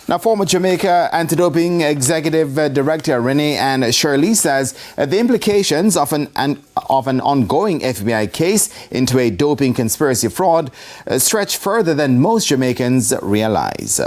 Now, former Jamaica Anti-Doping Executive Director Renee and Shirley says the implications of an ongoing FBI case into a doping conspiracy fraud stretch further than most Jamaicans realize.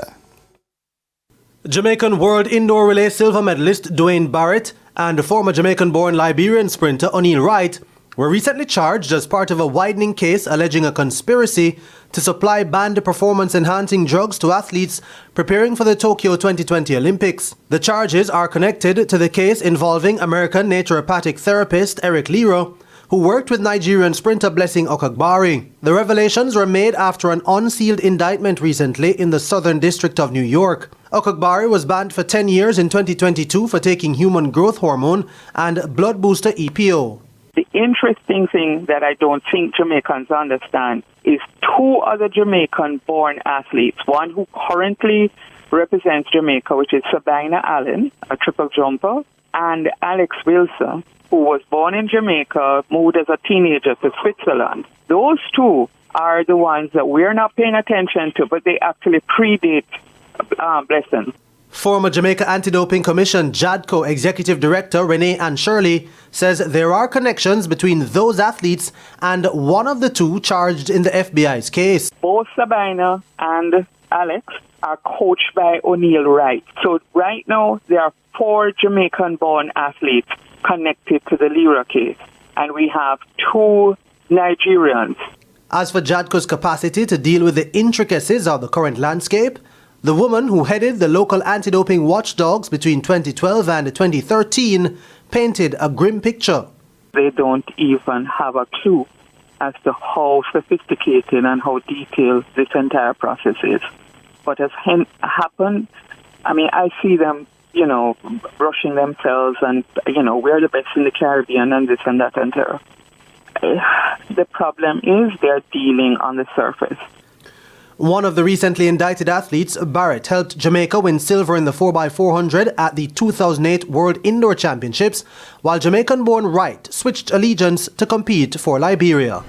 Jamaican World Indoor Relay silver medalist Dwayne Barrett and former Jamaican-born Liberian sprinter O'Neill Wright were recently charged as part of a widening case alleging a conspiracy to supply banned performance-enhancing drugs to athletes preparing for the Tokyo 2020 Olympics. The charges are connected to the case involving American naturopathic therapist Eric Lero, who worked with Nigerian sprinter Blessing Okagbari. The revelations were made after an unsealed indictment recently in the Southern District of New York. Okagbari was banned for 10 years in 2022 for taking human growth hormone and blood booster EPO. The interesting thing that I don't think Jamaicans understand is two other Jamaican-born athletes, one who currently represents Jamaica, which is Sabina Allen, a triple jumper, and Alex Wilson, who was born in Jamaica, moved as a teenager to Switzerland. Those two are the ones that we're not paying attention to, but they actually predate Blessing. Former Jamaica Anti-Doping Commission JADCO Executive Director Renee and Shirley says there are connections between those athletes and one of the two charged in the FBI's case. Both Sabina and Alex are coached by O'Neill Wright. So right now there are 4 Jamaican-born athletes connected to the Lera case, and we have 2 Nigerians. As for JADCO's capacity to deal with the intricacies of the current landscape, the woman who headed the local anti-doping watchdogs between 2012 and 2013 painted a grim picture. They don't even have a clue as to how sophisticated and how detailed this entire process is. What has happened, I mean, I see them, brushing themselves and, we're the best in the Caribbean and this and that and there. The problem is they're dealing on the surface. One of the recently indicted athletes, Barrett, helped Jamaica win silver in the 4x400 at the 2008 World Indoor Championships, while Jamaican-born Wright switched allegiance to compete for Liberia.